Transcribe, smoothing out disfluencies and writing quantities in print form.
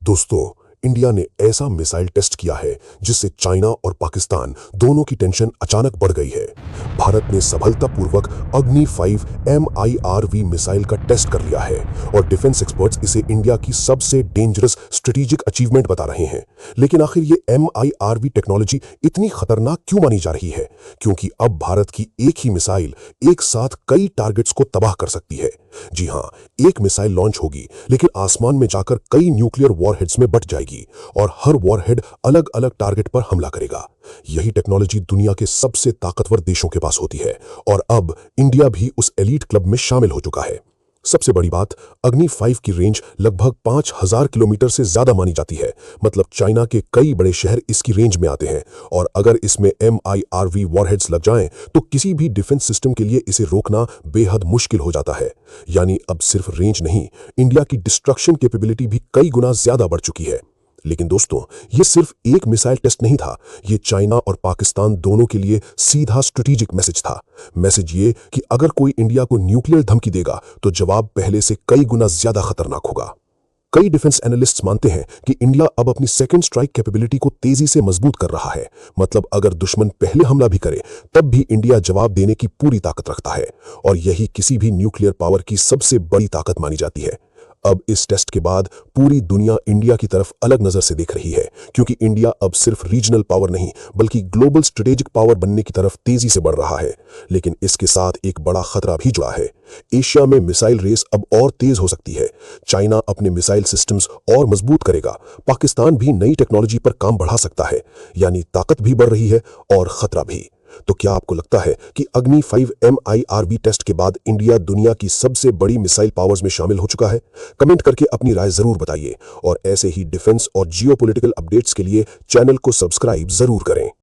दोस्तों, इंडिया ने ऐसा मिसाइल टेस्ट किया है जिससे चाइना और पाकिस्तान दोनों की टेंशन अचानक बढ़ गई है। भारत ने सफलतापूर्वक अग्नि 5 MIRV मिसाइल का टेस्ट कर लिया है और डिफेंस एक्सपर्ट्स इसे इंडिया की सबसे डेंजरस स्ट्रेटेजिक अचीवमेंट बता रहे हैं। लेकिन आखिर ये MIRV टेक्नोलॉजी इतनी खतरनाक क्यों मानी जा रही है? क्योंकि अब भारत की एक ही मिसाइल एक साथ कई टारगेट्स को तबाह कर सकती है। जी हाँ, एक मिसाइल लॉन्च होगी लेकिन आसमान में जाकर कई न्यूक्लियर वॉरहेड्स में बट जाएगी और हर वॉरहेड अलग अलग टारगेट पर हमला करेगा। यही टेक्नोलॉजी दुनिया के सबसे ताकतवर देशों के पास होती है और अब इंडिया भी उस एलीट क्लब में शामिल हो चुका है। सबसे बड़ी बात, अग्नि 5 की रेंज लगभग 5000 किलोमीटर से ज्यादा मानी जाती है। मतलब चाइना के कई बड़े शहर इसकी रेंज में आते हैं और अगर इसमें MIRV वॉरहेड्स लग जाएं तो किसी भी डिफेंस सिस्टम के लिए इसे रोकना बेहद मुश्किल हो जाता है। यानी अब सिर्फ रेंज नहीं, इंडिया की डिस्ट्रक्शन कैपेबिलिटी भी कई गुना ज्यादा बढ़ चुकी है। लेकिन दोस्तों, ये सिर्फ एक मिसाइल टेस्ट नहीं था, ये चाइना और पाकिस्तान दोनों के लिए सीधा स्ट्रेटेजिक मैसेज था। मैसेज ये कि अगर कोई इंडिया को न्यूक्लियर धमकी देगा तो जवाब पहले से कई गुना ज्यादा खतरनाक होगा। कई डिफेंस एनालिस्ट्स मानते हैं कि इंडिया अब अपनी सेकंड स्ट्राइक कैपेबिलिटी को तेजी से मजबूत कर रहा है। मतलब अगर दुश्मन पहले हमला भी करे तब भी इंडिया जवाब देने की पूरी ताकत रखता है और यही किसी भी न्यूक्लियर पावर की सबसे बड़ी ताकत मानी जाती है। अब इस टेस्ट के बाद पूरी दुनिया इंडिया की तरफ अलग नजर से देख रही है, क्योंकि इंडिया अब सिर्फ रीजनल पावर नहीं बल्कि ग्लोबल स्ट्रेटेजिक पावर बनने की तरफ तेजी से बढ़ रहा है। लेकिन इसके साथ एक बड़ा खतरा भी जुड़ा है। एशिया में मिसाइल रेस अब और तेज हो सकती है। चाइना अपने मिसाइल सिस्टम्स और मजबूत करेगा, पाकिस्तान भी नई टेक्नोलॉजी पर काम बढ़ा सकता है। यानी ताकत भी बढ़ रही है और खतरा भी। तो क्या आपको लगता है कि अग्नि 5 MIRV टेस्ट के बाद इंडिया दुनिया की सबसे बड़ी मिसाइल पावर्स में शामिल हो चुका है? कमेंट करके अपनी राय जरूर बताइए और ऐसे ही डिफेंस और जियोपॉलिटिकल अपडेट्स के लिए चैनल को सब्सक्राइब जरूर करें।